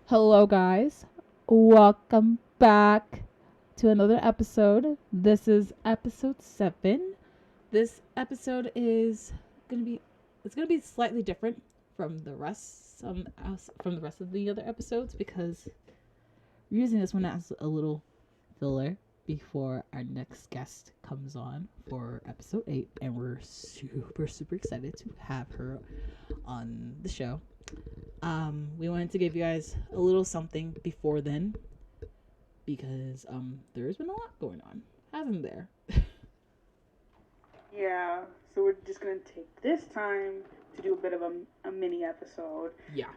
Hello, guys. Welcome back to another episode. This is episode 7. This episode is gonna be it's gonna be slightly different from the rest from the rest of the other episodes because we're using this one as a little filler before our next guest comes on for episode 8, and we're super excited to have her on the show. We wanted to give you guys a little something before then because there's been a lot going on, hasn't there? Yeah, so we're just gonna take this time to do a bit of a mini episode. Yeah.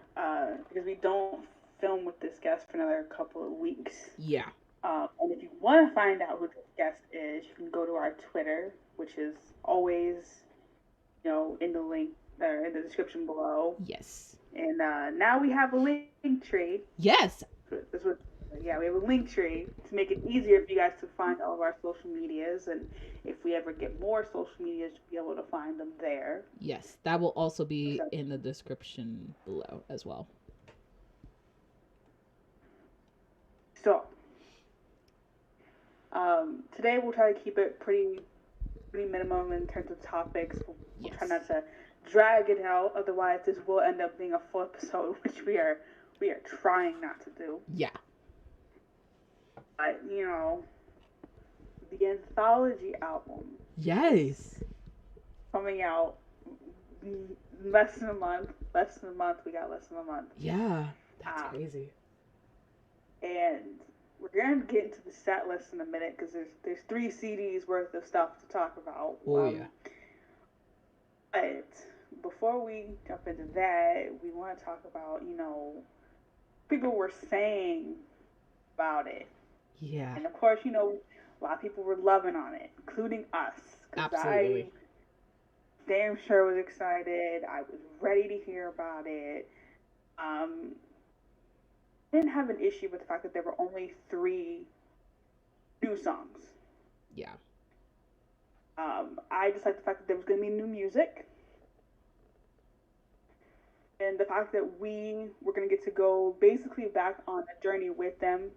Because we don't film with this guest for another couple of weeks. Yeah. And if you want to find out who this guest is, you can go to our Twitter, which is always, in the link or in the description below. Yes. And now we have a link tree. Yes. This was Yeah, we have a link tree to make it easier for you guys to find all of our social medias, and if we ever get more social medias, to be able to find them there. Yes, that will also be in the description below as well. So, today we'll try to keep it pretty minimum in terms of topics. We'll try not to drag it out, otherwise this will end up being a full episode, which we are trying not to do. Yeah. But, the anthology album. Yes. Coming out less than a month. We got less than a month. Yeah. That's crazy. And we're going to get into the set list in a minute because there's 3 CDs worth of stuff to talk about. Oh, yeah. But before we jump into that, we want to talk about, people were saying about it. Yeah. And of course, a lot of people were loving on it, including us. Absolutely. I damn sure was excited. I was ready to hear about it. I didn't have an issue with the fact that there were only 3 new songs. Yeah. I just liked the fact that there was going to be new music. And the fact that we were going to get to go basically back on a journey with them,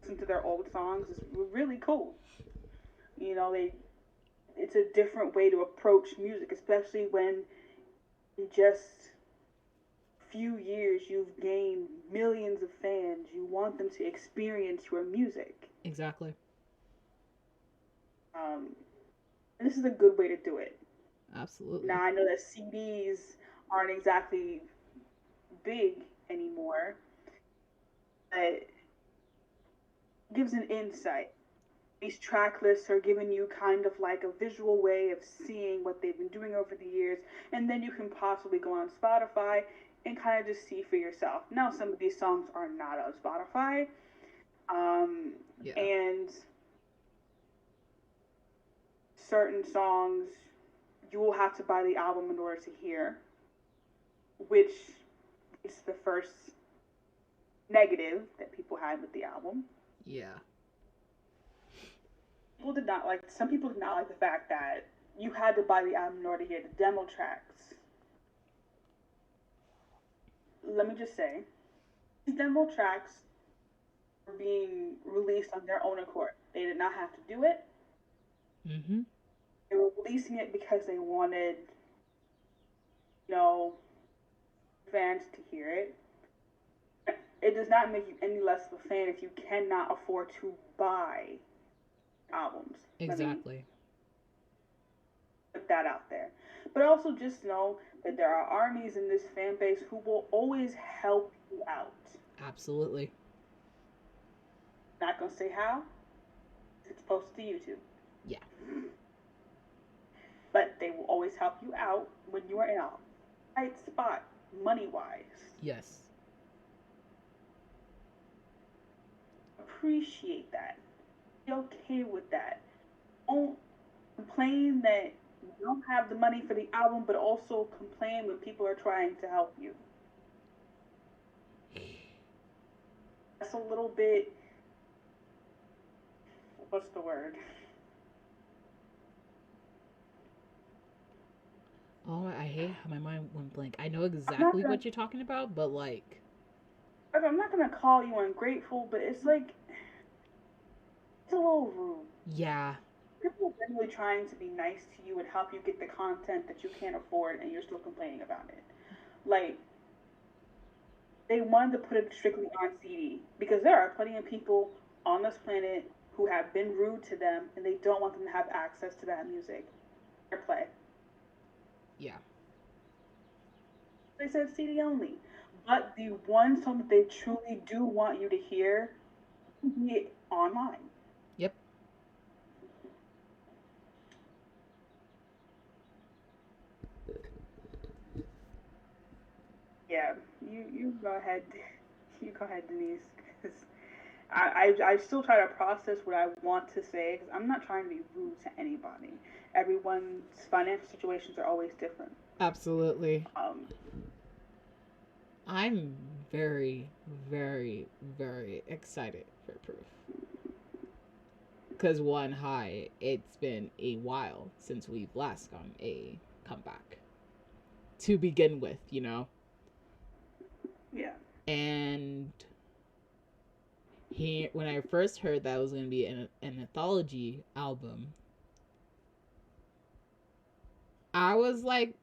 listen to their old songs, is really cool. It's a different way to approach music, especially when in just a few years you've gained millions of fans. You want them to experience your music. Exactly. And this is a good way to do it. Absolutely. Now, I know that CDs aren't exactly big anymore, but it gives an insight. These track lists are giving you kind of like a visual way of seeing what they've been doing over the years, and then you can possibly go on Spotify and kind of just see for yourself. Now, some of these songs are not on Spotify, and certain songs you will have to buy the album in order to hear, which is the first negative that people had with the album. Yeah. Some people did not like the fact that you had to buy the album in order to hear the demo tracks. Let me just say, these demo tracks were being released on their own accord. They did not have to do it. Mm-hmm. They were releasing it because they wanted, fans to hear it. It does not make you any less of a fan if you cannot afford to buy albums. Exactly. Put that out there. But also just know that there are armies in this fan base who will always help you out. Absolutely. Not gonna say how. It's posted to YouTube. Yeah. But they will always help you out when you are in a tight spot, money-wise. Yes. Appreciate that. Be okay with that. Don't complain that you don't have the money for the album, but also complain when people are trying to help you. That's a little bit, what's the word? Oh, I hate how my mind went blank. I know exactly what you're talking about, but like, I'm not gonna call you ungrateful, but it's like it's a little rude. Yeah. People are generally trying to be nice to you and help you get the content that you can't afford, and you're still complaining about it. Like they wanted to put it strictly on CD because there are plenty of people on this planet who have been rude to them, and they don't want them to have access to that music or play. Yeah. They said CD only. But the one song that they truly do want you to hear, be it online. Yep. Yeah, you go ahead, you go ahead, Denise. Because I still try to process what I want to say because I'm not trying to be rude to anybody. Everyone's financial situations are always different. Absolutely. Um, I'm very, very, very excited for Proof. Because one, hi, it's been a while since we've last gotten a comeback. To begin with, you know? yeah, And when I first heard that it was going to be an anthology album, I was like,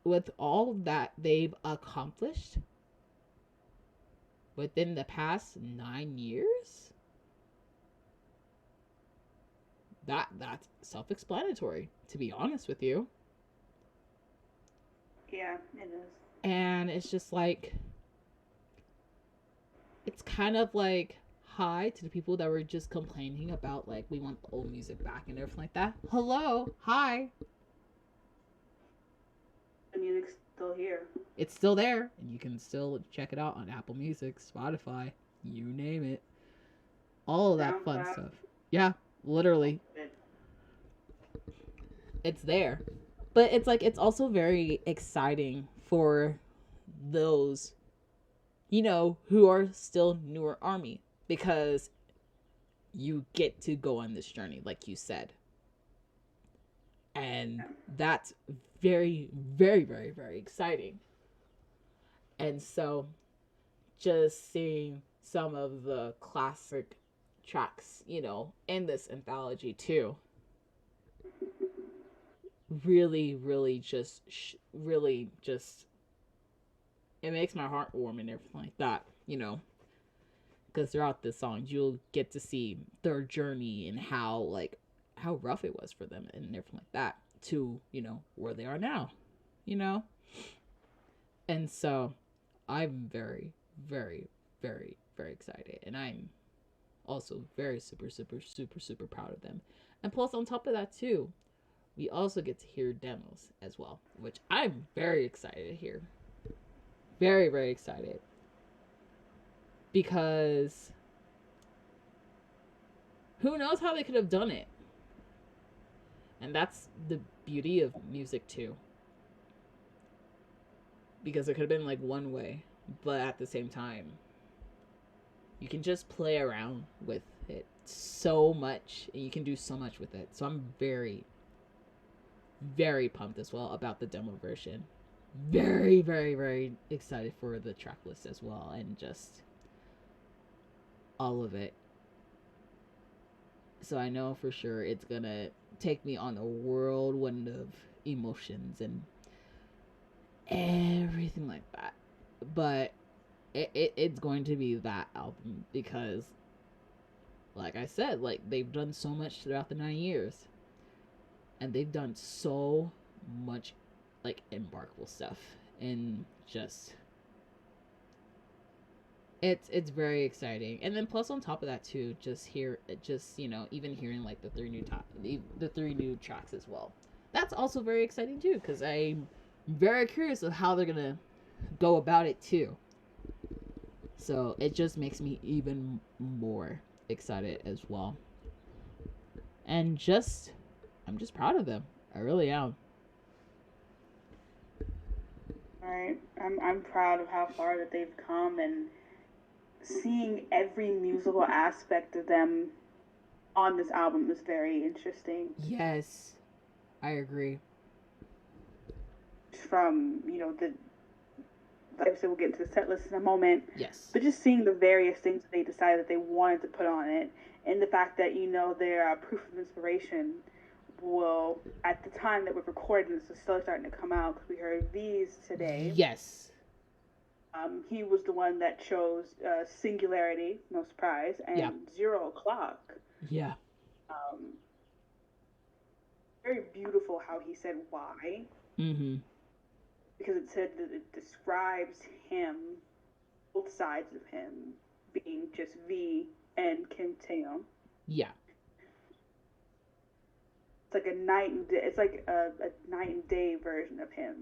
with all that they've accomplished within the past 9 years, that's self-explanatory, to be honest with you. yeah, it is. And it's just like, it's kind of like, hi to the people that were just complaining about, like, we want the old music back and everything like that. Hello, hi. The music's still here. It's still there, and you can still check it out on Apple Music, Spotify, you name it. All of that fun SoundCloud. stuff. Yeah, literally. It's there. But it's like, it's also very exciting for those, who are still newer Army, because you get to go on this journey, like you said. And that's very, very, very, very exciting. And so just seeing some of the classic tracks, in this anthology too, really, really just, really just, it makes my heart warm and everything like that. Because throughout the songs, you'll get to see their journey and how rough it was for them and everything like that to, where they are now, you know? And so I'm very, very, very, very excited. And I'm also very super, super, super, super proud of them. And plus, on top of that, too, we also get to hear demos as well, which I'm very excited to hear. Very, very excited. Because who knows how they could have done it? And that's the beauty of music, too. Because it could have been like one way, but at the same time, you can just play around with it so much, and you can do so much with it. So I'm very, very pumped as well about the demo version. Very, very, very excited for the track list as well, and just all of it. So I know for sure it's gonna take me on a whirlwind of emotions and everything like that. But it's going to be that album because, like I said, like they've done so much throughout the 9 years, and they've done so much like embarkable stuff, and just it's very exciting. And then plus on top of that too, just even hearing like the three new tracks as well. That's also very exciting too, because I'm very curious of how they're gonna go about it too. So it just makes me even more excited as well. And I'm just proud of them. I really am. Right. I'm proud of how far that they've come, and seeing every musical aspect of them on this album is very interesting. Yes, I agree. From the like I said, we'll get into the set list in a moment. Yes. But just seeing the various things that they decided that they wanted to put on it, and the fact that their proof of inspiration will, at the time that we're recording this, is still starting to come out because we heard these today. Yes. He was the one that chose Singularity, no surprise, and 0 O'Clock. Yeah. Very beautiful how he said why. Mm-hmm. Because it said that it describes him, both sides of him, being just V and Kim Taeyong. Yeah. It's like a night and day, it's like a night and day version of him.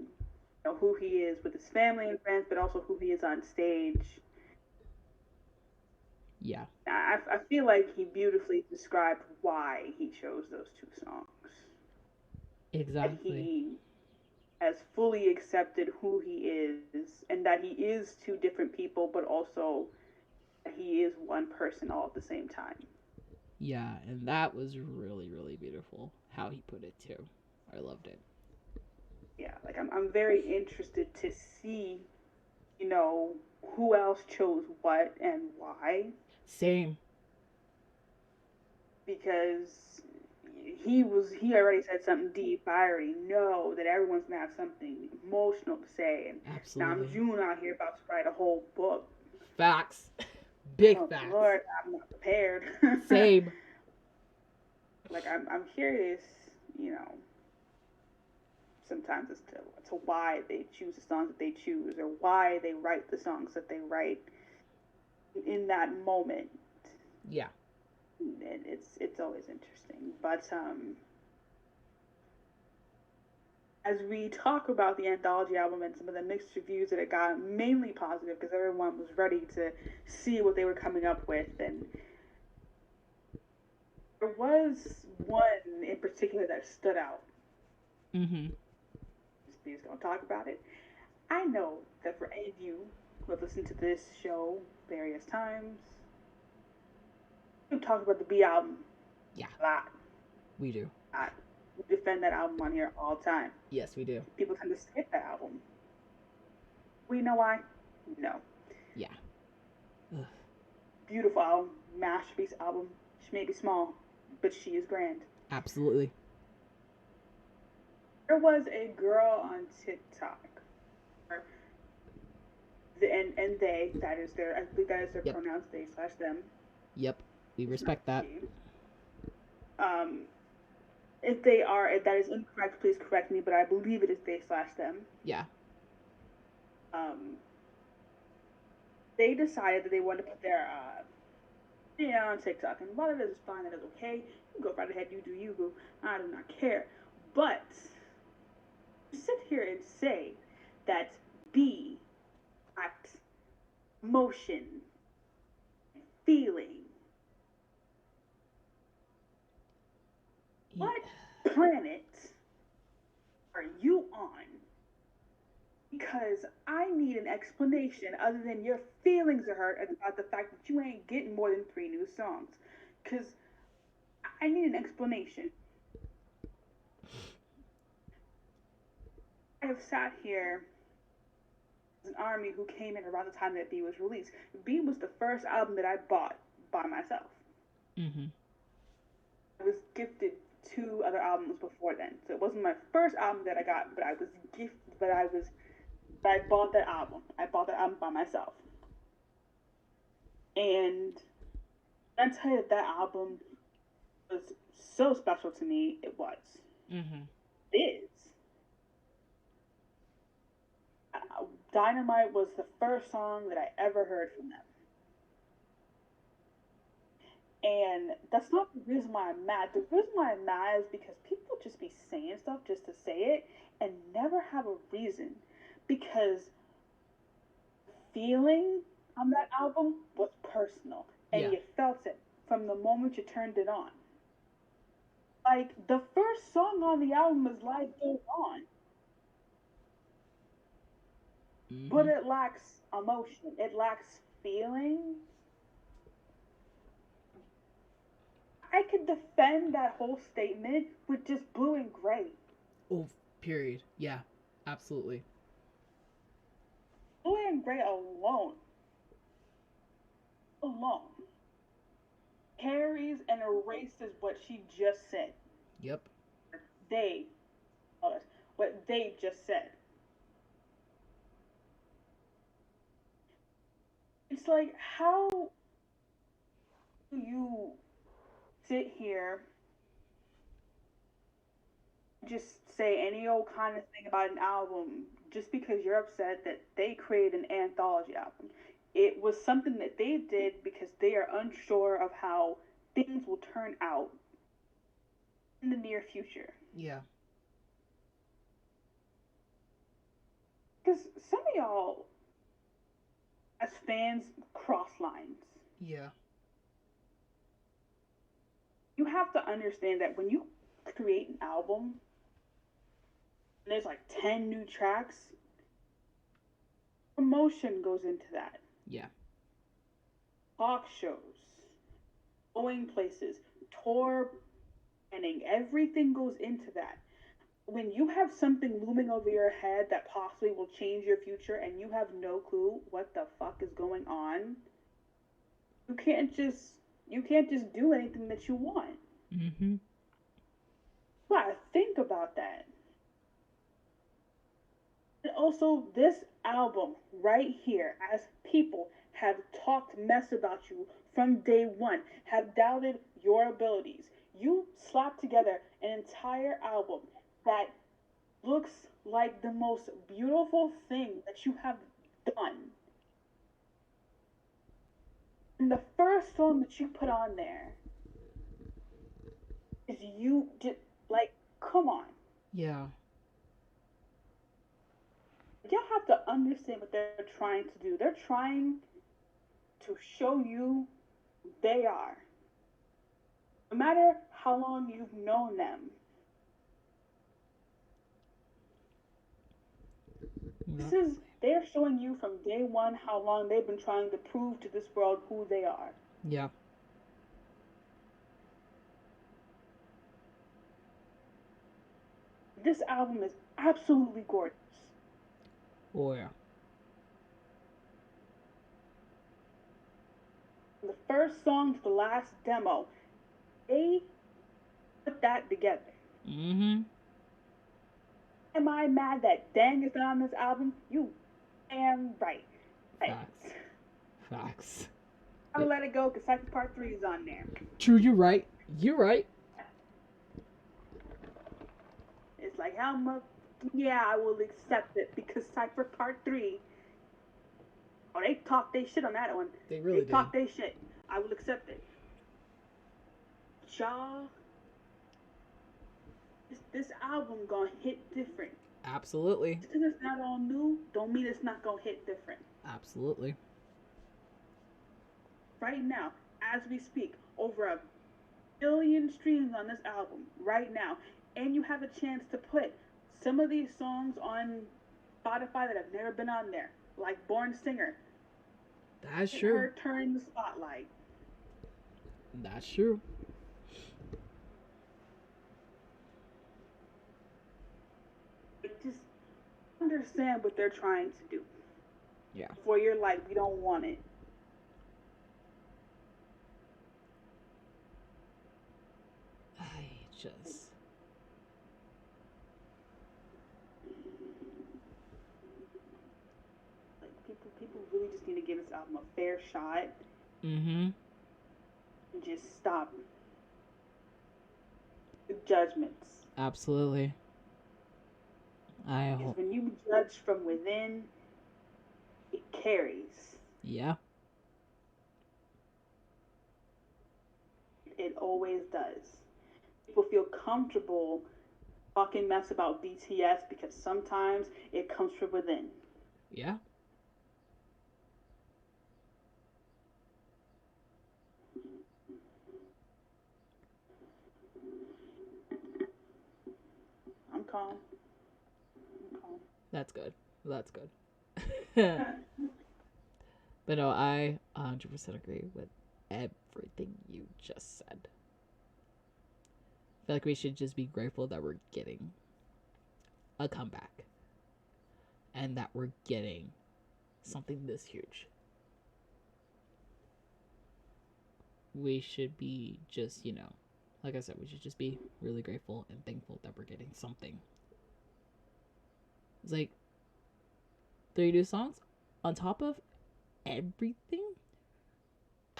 You know, who he is with his family and friends, but also who he is on stage. Yeah. I feel like he beautifully described why he chose those 2 songs. Exactly. That he has fully accepted who he is, and that he is 2 different people, but also that he is one person all at the same time. Yeah, and that was really, really beautiful how he put it too. I loved it. Yeah, like I'm very interested to see, who else chose what and why. Same. Because he already said something deep. I already know that everyone's gonna have something emotional to say. And Absolutely. now June out here about to write a whole book. Facts. Big oh, facts. Lord, I'm not prepared. Same. Like I'm curious, sometimes as to why they choose the songs that they choose, or why they write the songs that they write in that moment. Yeah. And it's always interesting. But as we talk about the anthology album and some of the mixed reviews that it got, mainly positive because everyone was ready to see what they were coming up with, and there was one in particular that stood out. Mm-hmm. We're just gonna talk about it. I know that for any of you who have listened to this show various times, we talk about the B album. Yeah. A lot. We do. We defend that album on here all the time. Yes, we do. People tend to skip that album. We know why? No. Yeah. Ugh. Beautiful album, masterpiece album. She may be small, but she is grand. Absolutely. There was a girl on TikTok, and they, that is their, I believe that is their pronouns, they/them. Yep, we respect that. If they are, if that is incorrect, please correct me, but I believe it is they/them. Yeah. They decided that they wanted to put their on TikTok, and a lot of it is fine, that is okay. You go right ahead, you do you, boo. I do not care. But to sit here and say that B act motion, feeling. What planet are you on? Because I need an explanation other than your feelings are hurt about the fact that you ain't getting more than 3 new songs. Because I need an explanation. I have sat here as an ARMY who came in around the time that B was released. B was the first album that I bought by myself. Mm-hmm. I was gifted 2 other albums before then. So it wasn't my first album that I got, but I was gifted, I bought that album. I bought that album by myself. And I tell you that album was so special to me. It was. Mm-hmm. It is. Dynamite was the first song that I ever heard from them. And that's not the reason why I'm mad. The reason why I'm mad is because people just be saying stuff just to say it and never have a reason. Because feeling on that album was personal. And you felt it from the moment you turned it on. Like, the first song on the album is Life Goes On. Mm-hmm. But it lacks emotion. It lacks feeling. I could defend that whole statement with just blue and gray. Oh, period. Yeah, absolutely. Julian Gray alone carries and erases what she just said. Yep. They, what they just said. It's like, how do you sit here, just say any old kind of thing about an album just because you're upset that they created an anthology album? It was something that they did because they are unsure of how things will turn out in the near future. Yeah. Because some of y'all, as fans, cross lines. Yeah. You have to understand that when you create an album, and there's like 10 new tracks, promotion goes into that. Yeah. Talk shows, going places, tour planning, everything goes into that. When you have something looming over your head that possibly will change your future and you have no clue what the fuck is going on, you can't just do anything that you want. Mm-hmm. You gotta think about that. And also, this album right here, as people have talked mess about you from day one, have doubted your abilities, you slap together an entire album that looks like the most beautiful thing that you have done. And the first song that you put on there is you just like, come on. Yeah. Y'all have to understand what they're trying to do. They're trying to show you who they are. No matter how long you've known them. Yeah. They're showing you from day one how long they've been trying to prove to this world who they are. Yeah. This album is absolutely gorgeous. Oh yeah. From the first song to the last demo, they put that together. Mm-hmm. Am I mad that Dang is not on this album? You am right. Facts. Facts. I'm gonna let it go because Cypher Part 3 is on there. True, you're right. You're right. It's like, how much? Yeah, I will accept it because Cypher Part 3. Oh, they talked they shit on that one. They really did. Talked they shit. I will accept it. Y'all, this album gonna hit different. Absolutely. Just because it's not all new, don't mean it's not gonna hit different. Absolutely. Right now, as we speak, over 1 billion streams on this album right now, and you have a chance to put some of these songs on Spotify that have never been on there, like Born Singer. That's true. Her turn the spotlight. That's true. Just understand what they're trying to do. Yeah. Before you're like, we don't want it. I just. Like people really just need to give this album a fair shot. Mm-hmm. And just stop the judgments. Absolutely. I hope. When you judge from within, it carries. Yeah. It always does. People feel comfortable talking mess about BTS because sometimes it comes from within. Yeah. I'm calm. That's good. That's good. But no, I 100% agree with everything you just said. I feel like we should just be grateful that we're getting a comeback and that we're getting something this huge. We should be just, like I said, we should just be really grateful and thankful that we're getting something. It's like 3 new songs on top of everything.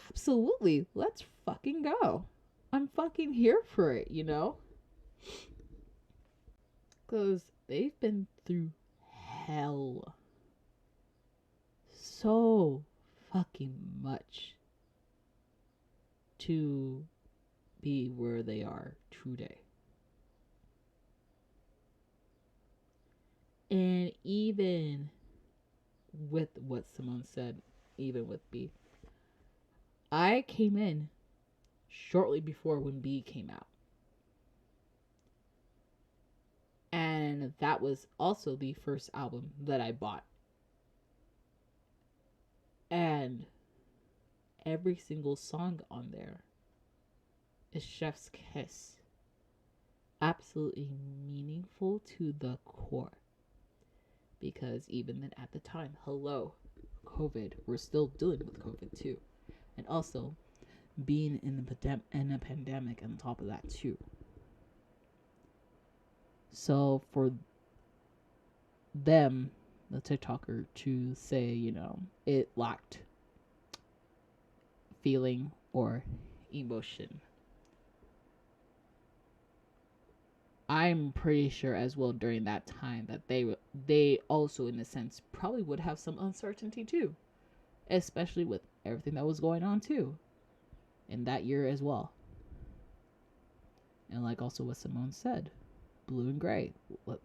Absolutely. Let's fucking go. I'm fucking here for it, Because they've been through hell so fucking much to be where they are today. And even with what Simone said, even with B, I came in shortly before when B came out. And that was also the first album that I bought. And every single song on there is Chef's Kiss. Absolutely meaningful to the core. Because even then at the time, hello, COVID, we're still dealing with COVID too. And also being in a pandemic on top of that too. So for them, the TikToker, to say, it lacked feeling or emotion, I'm pretty sure as well during that time that they also, in a sense, probably would have some uncertainty too, especially with everything that was going on too in that year as well. And like also what Simone said, blue and gray.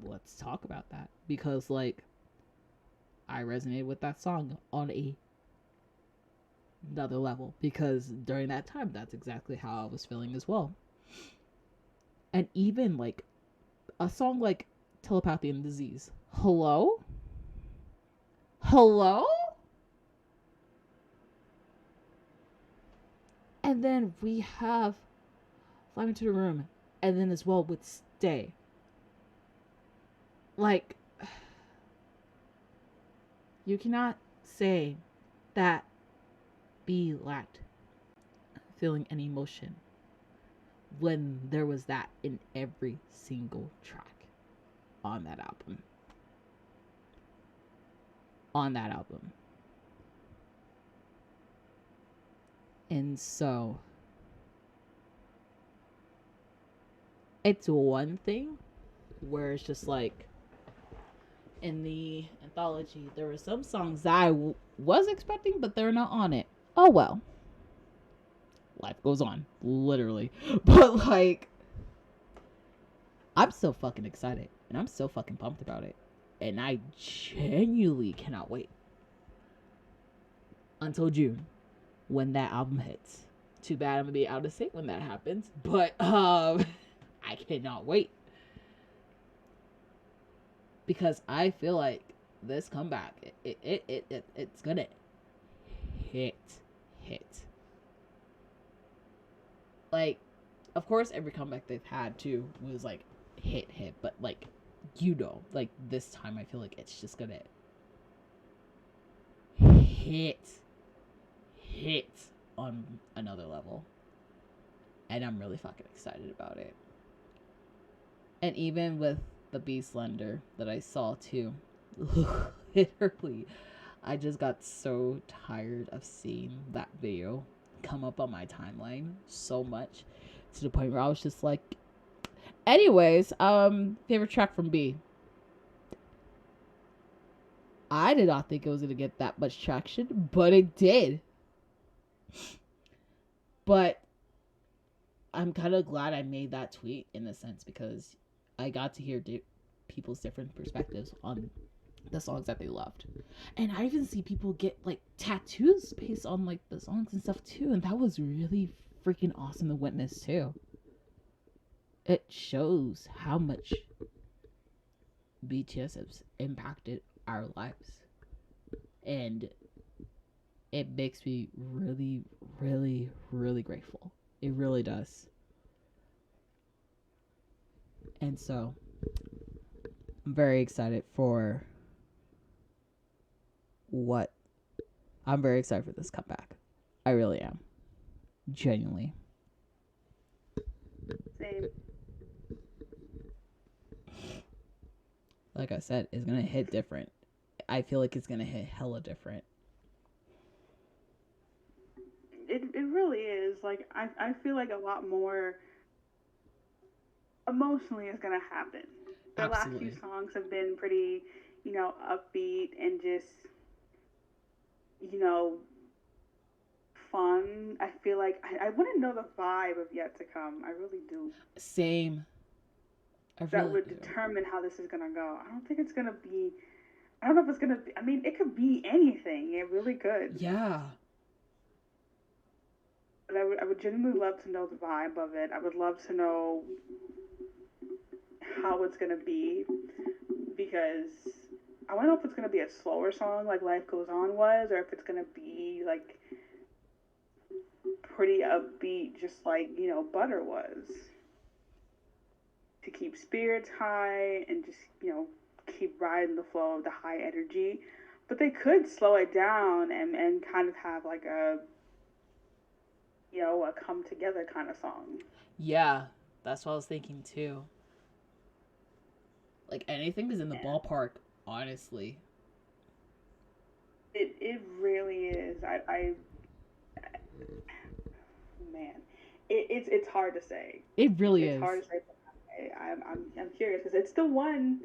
Let's talk about that, because like I resonated with that song on another level, because during that time that's exactly how I was feeling as well. And even like a song like Telepathy and Disease. Hello? And then we have Fly Into the Room. And then as well with Stay. Like, you cannot say that B lacked feeling any emotion when there was that in every single track on that album. And so it's one thing where it's just like in the anthology there were some songs that I was expecting, but they're not on it. Oh well, life goes on, literally. But like, I'm so fucking excited and I'm so fucking pumped about it, and I genuinely cannot wait until June when that album hits. Too bad I'm gonna be out of state when that happens, but I cannot wait, because I feel like this comeback, it's gonna hit. Like, of course, every comeback they've had too was like hit, but like, like this time I feel like it's just gonna hit on another level, and I'm really fucking excited about it. And even with the Beast Slender that I saw too, literally, I just got so tired of seeing that video come up on my timeline so much, to the point where I was just like, anyways, favorite track from B. I did not think it was gonna get that much traction, but it did. But I'm kind of glad I made that tweet in a sense, because I got to hear people's different perspectives on the songs that they loved. And I even see people get like tattoos based on like the songs and stuff too, and that was really freaking awesome to witness too. It shows how much BTS has impacted our lives, and it makes me really, really, really grateful. It really does. And so I'm very excited for what? I'm very excited for this comeback. I really am. Genuinely. Same. Like I said, it's gonna hit different. I feel like it's gonna hit hella different. It really is. Like I feel like a lot more emotionally is gonna happen. The last few Absolutely. songs have been pretty, upbeat and just, you know, fun. I feel like I want to know the vibe of Yet to Come. I really do. Same. I That really would do. determine how this is gonna go. I don't think it's gonna be. I don't know if it's gonna be. I mean, it could be anything. It really could. Yeah. But I would genuinely love to know the vibe of it. I would love to know how it's gonna be because I want to know if it's gonna be a slower song like Life Goes On was, or if it's gonna be like pretty upbeat, just like Butter was, to keep spirits high and just keep riding the flow of the high energy. But they could slow it down and kind of have like a come together kind of song. Yeah. That's what I was thinking too. Like anything is in the Yeah. ballpark, honestly. It really is. I man, it's hard to say. It really It's is. hard to say. I'm curious because it's the one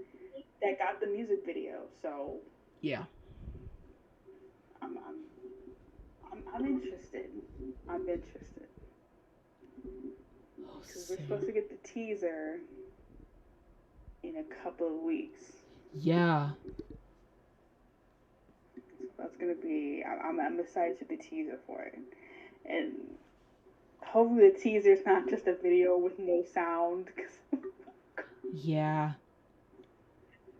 that got the music video. So Yeah. I'm I'm interested. I'm interested Oh, because we're supposed to get the teaser in a couple of weeks. yeah. So that's gonna be. I'm excited to the teaser for it, and hopefully the teaser is not just a video with no sound. Cause Yeah.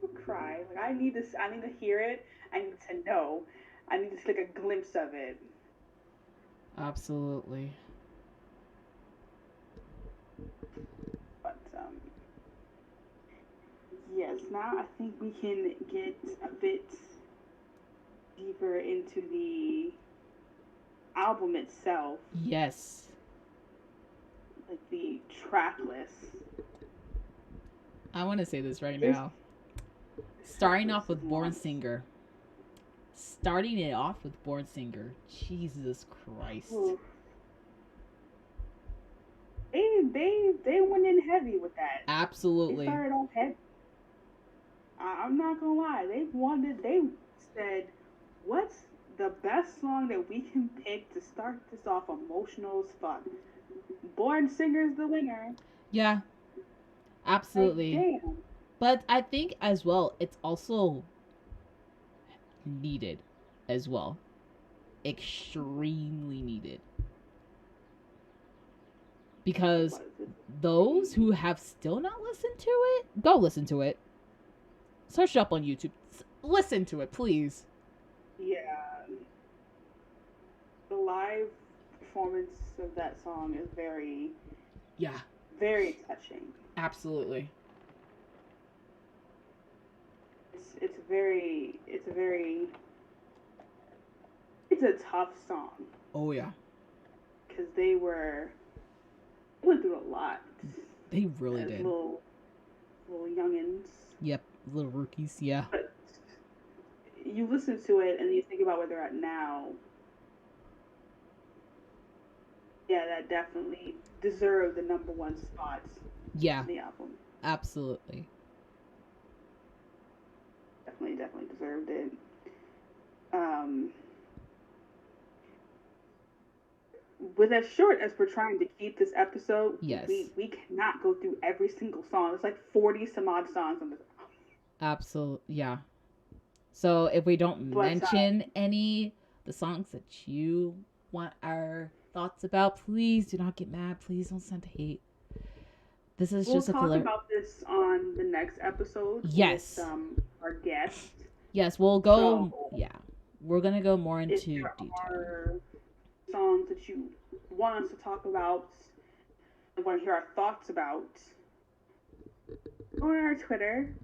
I'll cry. Like I need this. I need to hear it. I need to know. I need to take a glimpse of it. Absolutely. But yes, now I think we can get a bit deeper into the album itself, Yes. like the track list. I want to say this right This now. track Starting list off is with Born months. Singer. Starting it off with Born Singer. Jesus Christ. Ooh. They went in heavy with that. They Absolutely. started off heavy. I'm not gonna lie. They said, what's the best song that we can pick to start this off emotional as fuck? Born Singer's the winner. Yeah, Like, absolutely. damn. But I think as well, it's also needed as well. Extremely needed. Because those who have still not listened to it, go listen to it. Search it up on YouTube. Listen to it, please. Yeah, the live performance of that song is very, Yeah, very touching. absolutely. It's a tough song Oh, yeah. because they went through a lot They really as did. little youngins. Yep, little rookies, yeah. But you listen to it and you think about where they're at now. Yeah, that definitely deserved the number one spots Yeah, in the album. absolutely. Definitely deserved it. Um, with as short as we're trying to keep this episode, Yes, we cannot go through every single song. There's like 40 some odd songs on this album. absolutely. Yeah. So if we don't But mention any the songs that you want our thoughts about, please do not get mad. Please don't send hate. This is we'll just a talk filler. about this on the next episode Yes. with our guest. Yes, we'll go. So Yeah, we're gonna go more if into there detail. are songs that you want us to talk about and want to hear our thoughts about, go on our Twitter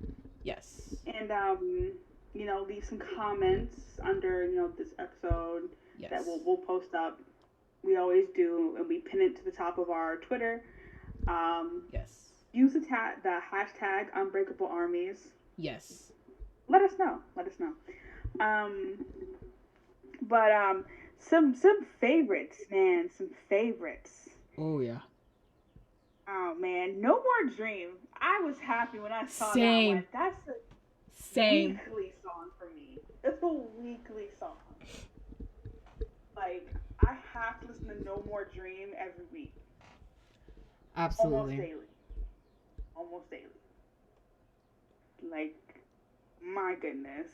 Yes. and leave some comments under, this episode that Yes. we'll post up. We always do, and we pin it to the top of our Twitter. Um, Yes. Use the hashtag Unbreakable Armies. Yes. Let us know. Let us know. Um, but some favorites, man. Some favorites. Oh yeah. Oh man, No More Dream. I was happy when I saw that Same. one. That's a Same. weekly song for me. It's a weekly song. Like, I have to listen to No More Dream every week. Almost Absolutely. daily. Almost daily. Like, my goodness.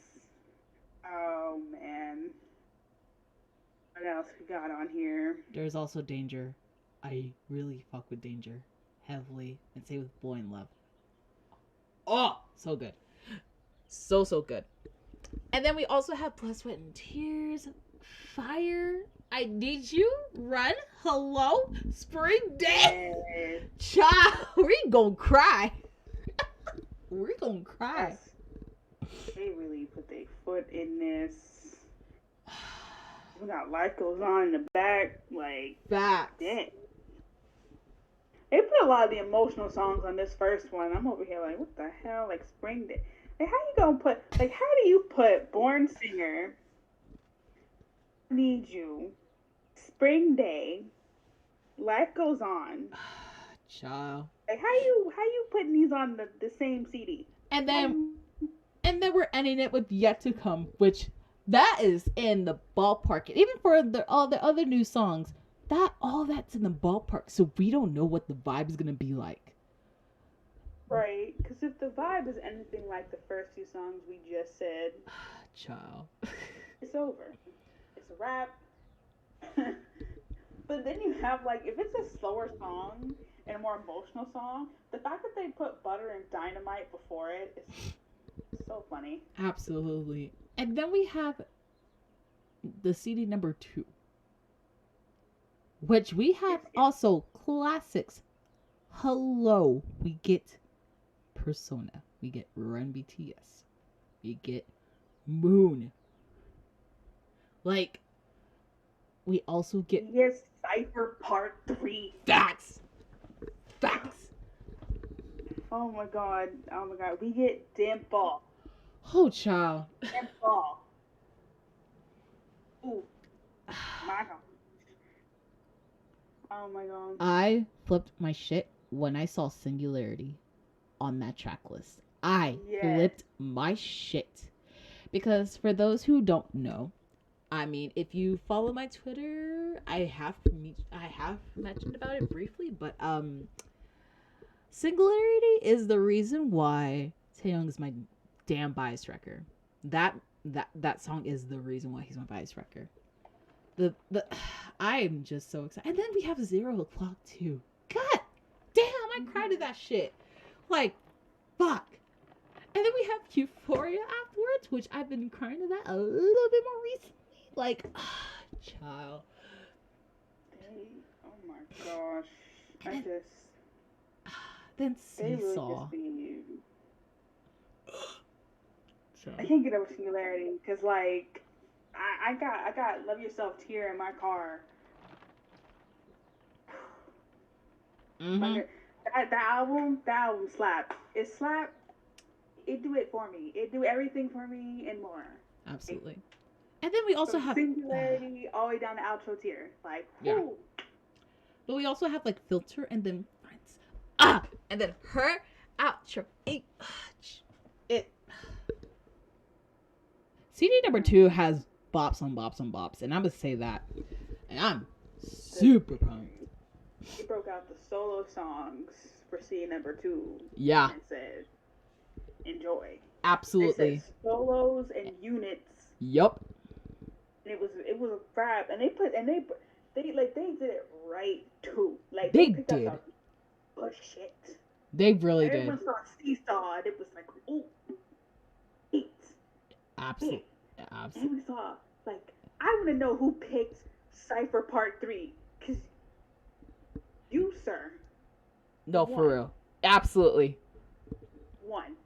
Oh man. What else we got on here? There's also Danger. I really fuck with Danger heavily, and say with Boy in Love. Oh, so good. So good. And then we also have Blood, Sweat, and Tears, Fire, I Need You, Run, Hello, Spring Day. Yes. Child, we gonna cry. We're gonna cry. Yes. They really put their foot in this. We got Life Goes On in the back. Like, Facts. damn. They put a lot of the emotional songs on this first one. I'm over here like, what the hell? Like, Spring Day. Like, how you gonna put, like, how do you put Born Singer, Need You, Spring Day, Life Goes On? Child. Like, how you putting these on the same CD? And then we're ending it with Yet to Come, which that is in the ballpark. Even for all the other new songs, all that's in the ballpark. So we don't know what the vibe is gonna be like. Right, because if the vibe is anything like the first two songs we just said, Child. it's over. It's a wrap. But then you have, like, if it's a slower song and a more emotional song, the fact that they put Butter and Dynamite before it is so funny. Absolutely. And then we have the CD number 2, which we have also classics. Hello, we get Persona, we get Run BTS, we get Moon. Like, we also get Yes, Cypher Part 3. Facts. Oh my god. We get Dimple. Oh, child. Dimple. Ooh. My god. Oh my god. I flipped my shit when I saw Singularity on that track list. I flipped my shit. Because for those who don't know, I mean, if you follow my Twitter, I have mentioned about it briefly, but Singularity is the reason why Taeyong is my damn bias wrecker. That song is the reason why he's my bias wrecker. The I'm just so excited. And then we have 0 O'Clock too. God damn, I cried at that shit. Like, fuck. And then we have Euphoria afterwards, which I've been crying to that a little bit more recently. Like, child. Oh my gosh. Then They really Seesaw. just be... I can't get over Singularity because, like, I got Love Yourself Tear in my car. Mm-hmm. That album slapped. It slapped. It do it for me. It do everything for me and more. Absolutely. And then we also have Singularity all the way down to Outro Tear. Like, yeah. whoo. But we also have like Filter and then Friends. And then her outro. It. CD number 2 has bops on bops on bops, and I'm gonna say that, and I'm super pumped. He broke out the solo songs for CD number 2. Yeah. And said, enjoy. Absolutely. It said solos and units. Yup. And it was a rap, and they did it right too. Like they picked did. Up the shit. They really Everyone did. saw Seesaw, and it was like, ooh, eight. Absolutely. And we saw, like, I want to know who picked Cypher Part 3, cause you, sir. No, for real. Absolutely. One.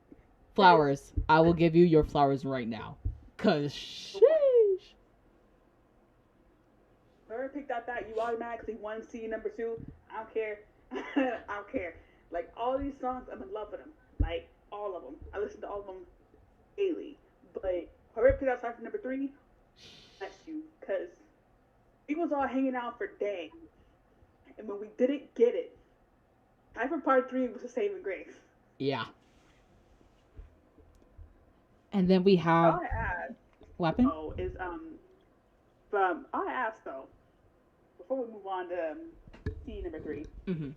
Flowers. I will give you your flowers right now. Cause sheesh. Whoever picked out that, you automatically won seed number 2. I don't care. I don't care. Like, all these songs, I'm in love with them. Like, all of them. I listen to all of them daily. But whoever picked out song for number 3, bless you. Because we was all hanging out for days. And when we didn't get it, time for part 3 was a saving grace. Yeah. And then we have All I ask, weapon. though, is from all I ask though, before we move on to seed number 3. Mm-hmm.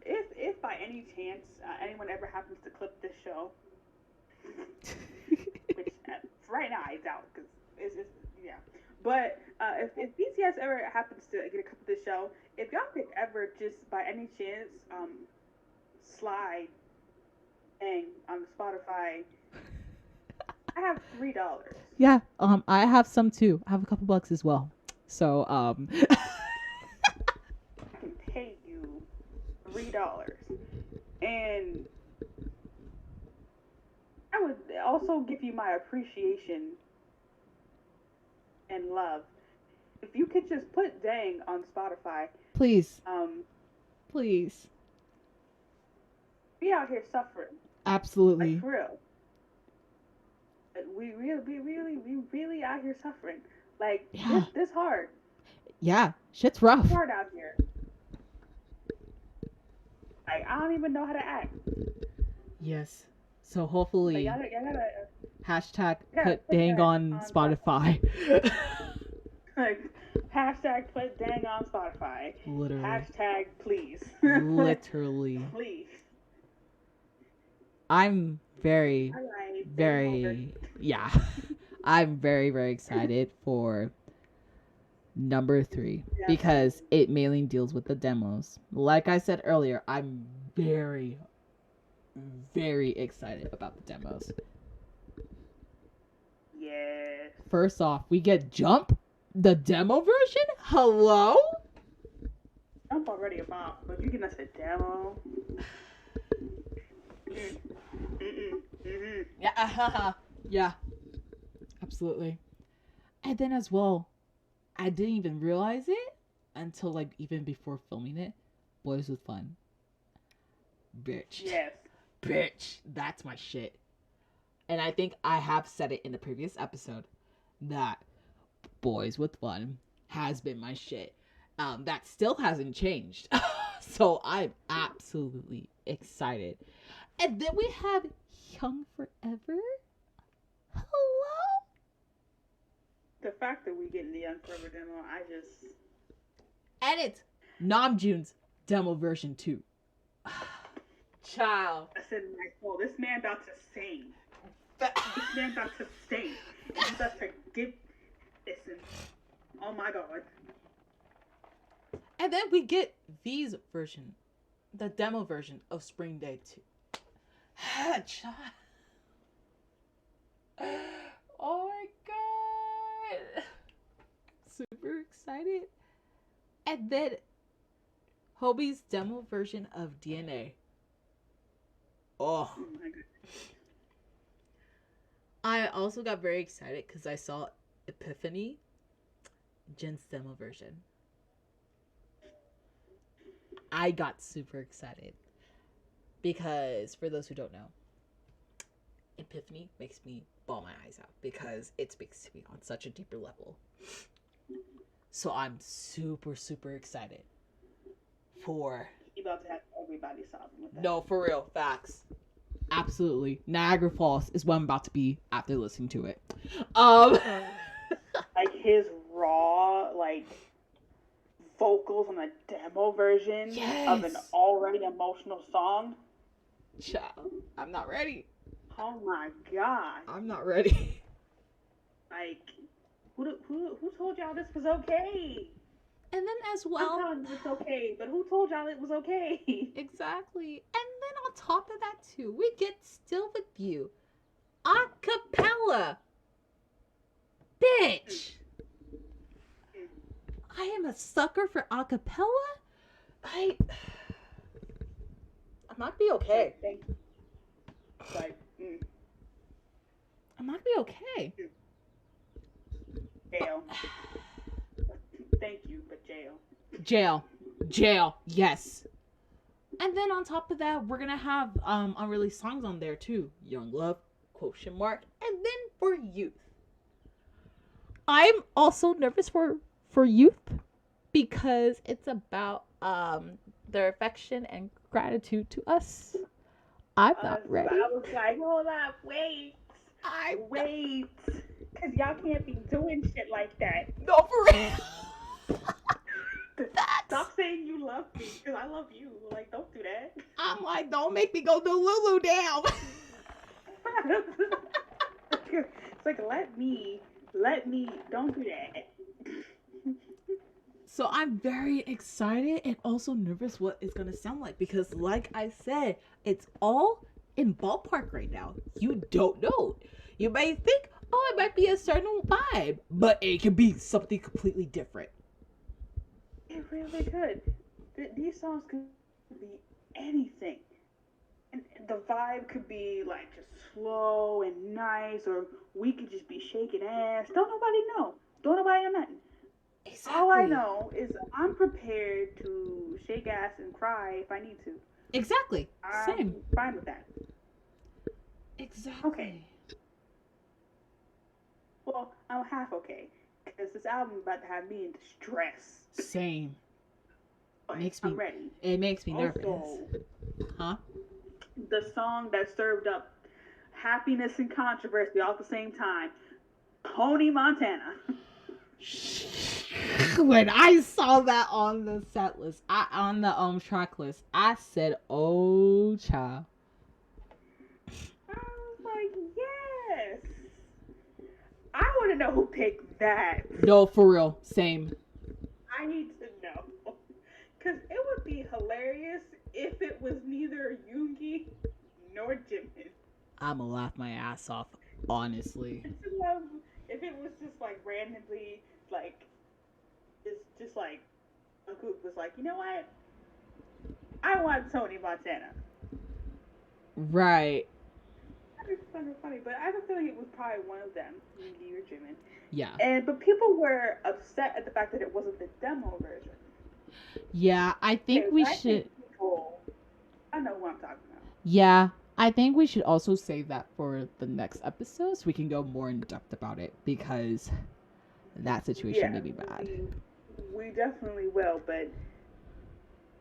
If by any chance anyone ever happens to clip this show, which right now I doubt because it's yeah. But if BTS ever happens to get a clip of this show, if y'all could ever just by any chance slide and on Spotify, I have $3. Yeah. I have some too. I have a couple bucks as well. So I can pay you $3, and I would also give you my appreciation and love if you could just put "Dang" on Spotify. please, Um, please. we out here suffering, Absolutely. like for real. We really out here suffering. Like Yeah. this hard. Yeah. Shit's rough. It's hard out here. Like I don't even know how to act. Yes. So Like, hopefully y'all gotta hashtag Yeah, put put dang that on on Spotify. like hashtag put "Dang" on Spotify. Literally. Hashtag please. Literally. Please. I'm very, All right. very, yeah. I'm very, very excited for number 3 Yeah. because it mainly deals with the demos. Like I said earlier, I'm very, very excited about the demos. Yes. First off, we get Jump, the demo version. Hello? I'm already a bop, but you can us a demo. Yeah, yeah, absolutely. And then as well, I didn't even realize it until like even before filming it. Boys with Fun, bitch, Yes. bitch, that's my shit. And I think I have said it in the previous episode that Boys with Fun has been my shit. That still hasn't changed. So I'm absolutely excited. And then we have Young Forever. Hello? The fact that we getting the Young Forever demo, I just. And it's Namjoon's demo version too. Child. I said in my soul, this man about to sing. This man about to sing. And he's about to give. Listen. Oh my god. And then we get V's version, the demo version of Spring Day 2. Child. Oh my god. Super excited. And then Hobie's demo version of DNA. Oh. Oh my god. I also got very excited because I saw Epiphany, Jin's demo version. I got super excited because, for those who don't know, Epiphany makes me bawl my eyes out because it speaks to me on such a deeper level. So I'm super, super excited for. You about to have everybody sobbing with that. No, for real, facts. Absolutely, Niagara Falls is what I'm about to be after listening to it. Like his raw, like vocals on a demo version of an Yes. already emotional song. Child, I'm not ready. Oh my god! I'm not ready. Like, who told y'all this was okay? And then as I'm well, telling you it's okay, but who told y'all it was okay? exactly. And then on top of that too, we get Still With You, a cappella. Bitch. I am a sucker for a cappella. I might be okay. Thank you. like, I'm not gonna be okay. But jail. Thank you, but jail. jail, yes. And then on top of that, we're gonna have unreleased songs on there too. Young Love, quotient mark, and then for youth. I'm also nervous for youth because it's about their affection and gratitude to us. I'm not ready. I was like, hold up, wait, I wait, because y'all can't be doing shit like that. no for real. That's Stop saying you love me, because I love you. Like, don't do that. I'm like, don't make me go do Lulu down. It's like, let me, don't do that. So I'm very excited and also nervous what it's gonna sound like because, like I said, it's all in ballpark right now. You don't know. You might think, oh, it might be a certain vibe, but it could be something completely different. It really could. These songs could be anything. And the vibe could be like just slow and nice, or we could just be shaking ass. Don't nobody know. Don't nobody know nothing. Exactly. All I know is I'm prepared to shake ass and cry if I need to. Exactly. I'm Same. fine with that. Exactly. Okay. Well, I'm half okay because this album is about to have me in distress. Same. But Makes I'm me. ready. It makes me nervous. Also, Huh? the song that served up happiness and controversy all at the same time, Tony Montana. When I saw that on the set list, on the track list, I said, "Oh, child." I was like, yes. I want to know who picked that. No, for real. Same. I need to know. Because it would be hilarious if it was neither Yoongi nor Jimin. I'ma laugh my ass off, honestly. If it was just like randomly, like, it's just like, a group was like, you know what? I want Tony Montana. Right. It's kind of funny, but I have a feeling it was probably one of them, Yoongi or Jimin. Yeah. But people were upset at the fact that it wasn't the demo version. Yeah, I think we should. I know who I'm talking about. Yeah, I think we should also save that for the next episode so we can go more in depth about it because that situation may be bad. We definitely will, but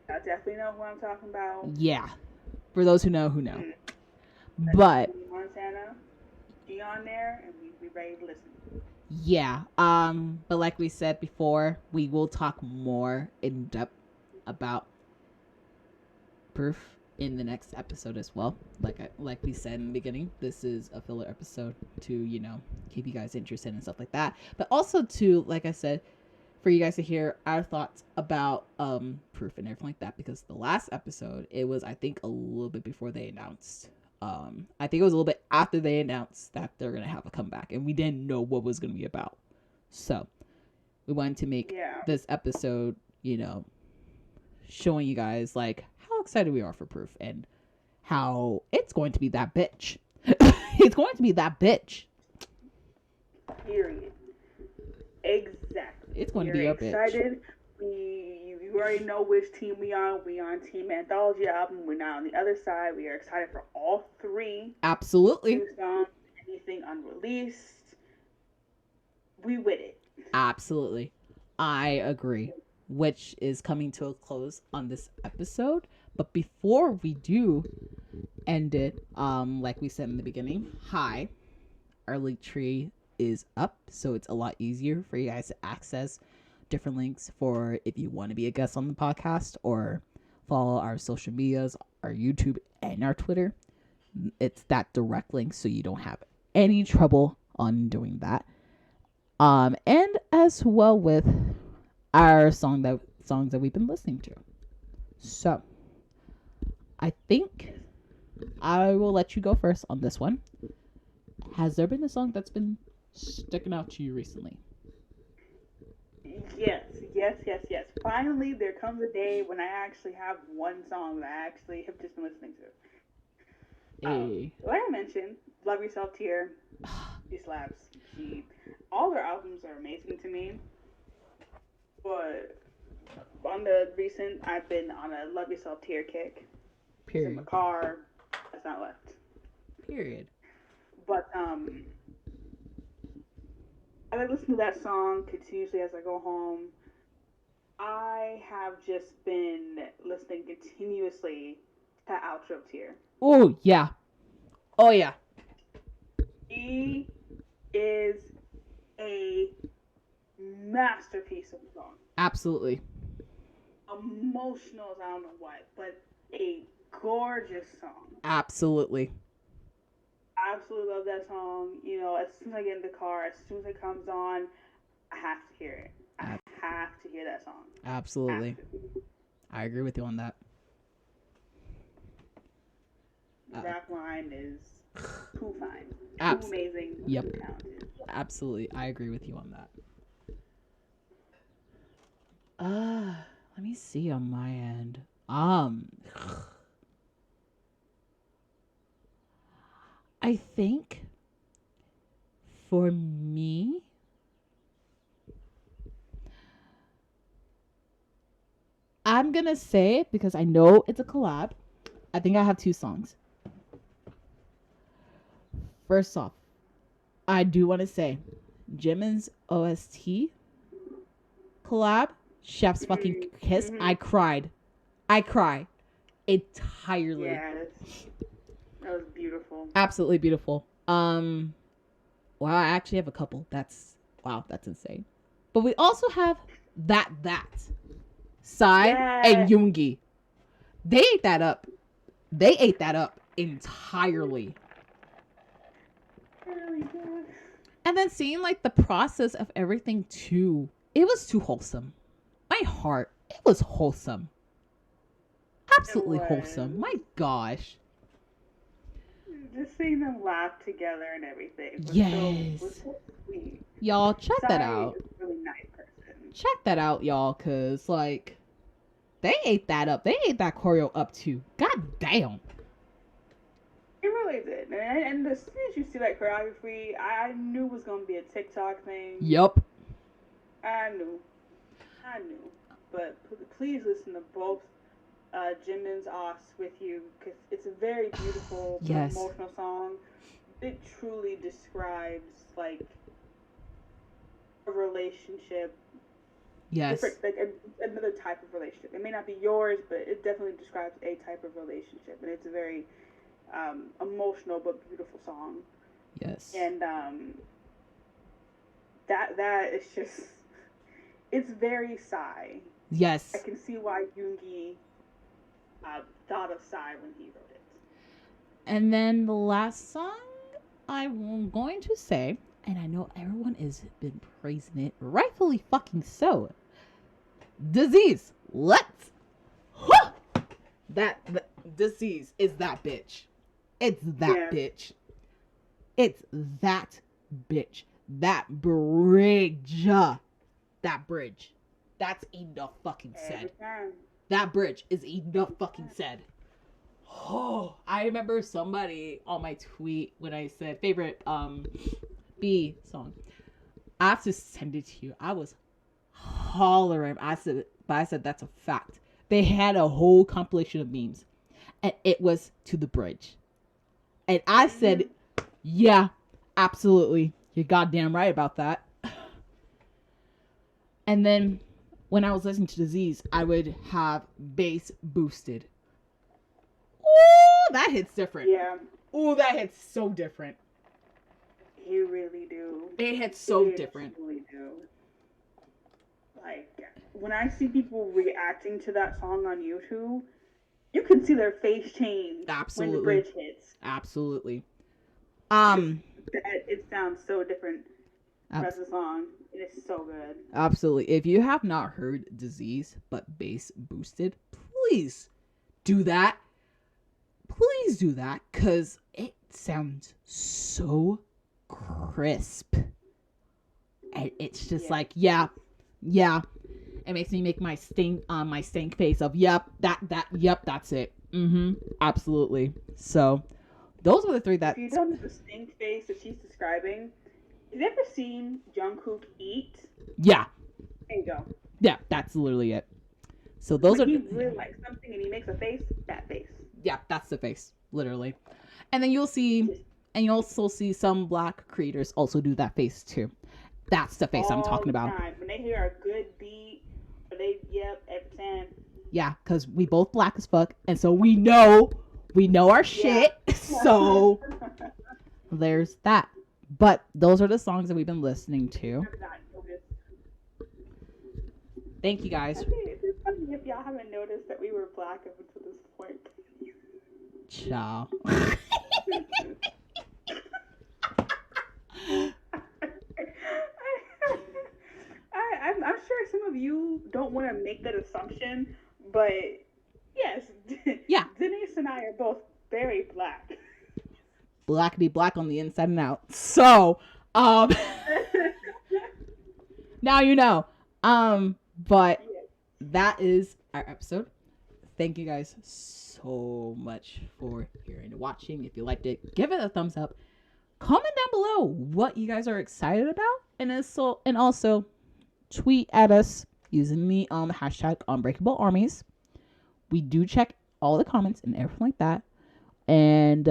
I definitely know who I'm talking about. Yeah, for those who know, But Montana, be on there, and we ready to listen. Yeah, but like we said before, we will talk more in depth about Proof in the next episode as well. Like we said in the beginning, this is a filler episode to keep you guys interested and stuff like that, but also to, like I said, for you guys to hear our thoughts about Proof and everything like that, because the last episode, it was, I think, a little bit before they announced. I think it was a little bit after they announced that they're gonna have a comeback, and we didn't know what was gonna be about. So we wanted to make this episode, showing you guys like how excited we are for Proof and how it's going to be that bitch. It's going to be that bitch. Period. Exactly. It's going to be a excited. bitch. You already know which team we on. We on Team Anthology album. We're not on the other side. We are excited for all three. Absolutely. Songs, anything unreleased. We with it. Absolutely. I agree. Which is coming to a close on this episode. But before we do end it, like we said in the beginning, our link tree is up, so it's a lot easier for you guys to access different links for if you want to be a guest on the podcast or follow our social medias, our YouTube and our Twitter. It's that direct link, so you don't have any trouble on doing that. And as well with our songs that we've been listening to. So I think I will let you go first on this one. Has there been a song that's been sticking out to you recently? Yes. Finally, there comes a day when I actually have one song that I actually have just been listening to. Like I mentioned, Love Yourself tier. She slaps. All her albums are amazing to me. But on the recent, I've been on a Love Yourself tier kick. Period. In my car, that's not left. Period. But I like listen to that song continuously as I go home. I have just been listening continuously to Outro tier. Oh yeah. Oh yeah. She is a masterpiece of a song. Absolutely. Emotional as I don't know what, but a gorgeous song. Absolutely. Absolutely love that song. You know, as soon as I get in the car, as soon as it comes on, I have to hear it. I have to hear that song. Absolutely. I agree with you on that. The rap line is too fine. Too amazing. Yep. Too talented. Absolutely. I agree with you on that. Let me see on my end. I think for me, I'm gonna say, because I know it's a collab, I think I have 2 songs. First off, I do want to say Jimin's OST collab, Chef's fucking kiss. Mm-hmm. I cried entirely. Yes. That was beautiful. Absolutely beautiful. Wow, I actually have a couple. That's insane. But we also have that Psy and Yoongi. They ate that up entirely. Really good. And then seeing like the process of everything too, it was too wholesome. My heart, it was wholesome. Absolutely wholesome. My gosh. Just seeing them laugh together and everything. Was so sweet. Y'all, check that out. Is a really nice person. Check that out, y'all, because, like, they ate that up. They ate that choreo up, too. God damn. It really did. And as soon as you see that choreography, I knew it was going to be a TikTok thing. Yup. I knew. But please listen to both Jimin's Os with you, because it's a very beautiful, emotional song. It truly describes, like, a relationship. Yes. Like another type of relationship. It may not be yours, but it definitely describes a type of relationship. And it's a very emotional but beautiful song. Yes. And that is just, it's very Psy. Yes. I can see why Yoongi thought of Psy when he wrote it. And then the last song I'm going to say, and I know everyone has been praising it, rightfully fucking so. Disease. Let's. Huh! That Disease is that bitch. It's that bitch. It's that bitch. That bridge. That bridge. That's enough fucking said. That bridge is enough fucking said. Oh, I remember somebody on my tweet when I said favorite B song. I have to send it to you. I was hollering. I said that's a fact. They had a whole compilation of memes, and it was to the bridge. And I said, yeah, absolutely. You're goddamn right about that. And then when I was listening to Disease, I would have bass boosted. Ooh, that hits different. Yeah. Ooh, that hits so different. You really do. It hits so different. You really do. Like, when I see people reacting to that song on YouTube, you can see their face change when the bridge hits. Absolutely. It sounds so different as a song. It is so good. Absolutely. If you have not heard Disease but bass boosted, please do that. Please do that, because it sounds so crisp. And it's just like, yeah. It makes me make my stank face of, yep, that's it. Absolutely. So those are the three that. If you don't know the stink face that she's describing, have you ever seen Jungkook eat? Yeah. There you go. Yeah, that's literally it. So those when are. he really likes something and he makes a face, that face. Yeah, that's the face, literally. And then you'll see, and you'll also see some black creators also do that face too. That's the face I'm talking about. Time. When they hear a good beat, every time. Yeah, because we both black as fuck, and so we know our shit. So there's that. But those are the songs that we've been listening to. Thank you guys. It's funny if y'all haven't noticed that we were black up until this point. Ciao. I'm sure some of you don't want to make that assumption, but yes, yeah, Denise and I are both very black. Blackity black on the inside and out. So, now you know. But that is our episode. Thank you guys so much for hearing and watching. If you liked it, give it a thumbs up. Comment down below what you guys are excited about, and also tweet at us using the hashtag Unbreakable Armies. We do check all the comments and everything like that, and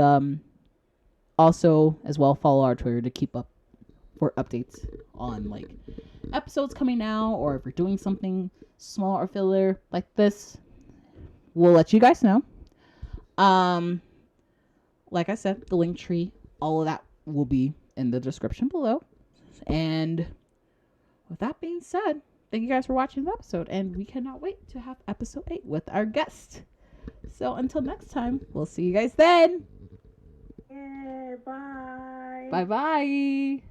also as well follow our Twitter to keep up for updates on like episodes coming out, or if we're doing something small or filler like this, we'll let you guys know. Like I said, the link tree, all of that will be in the description below. And with that being said, thank you guys for watching the episode, and we cannot wait to have episode 8 with our guest. So until next time, we'll see you guys then. Yeah, bye. Bye bye.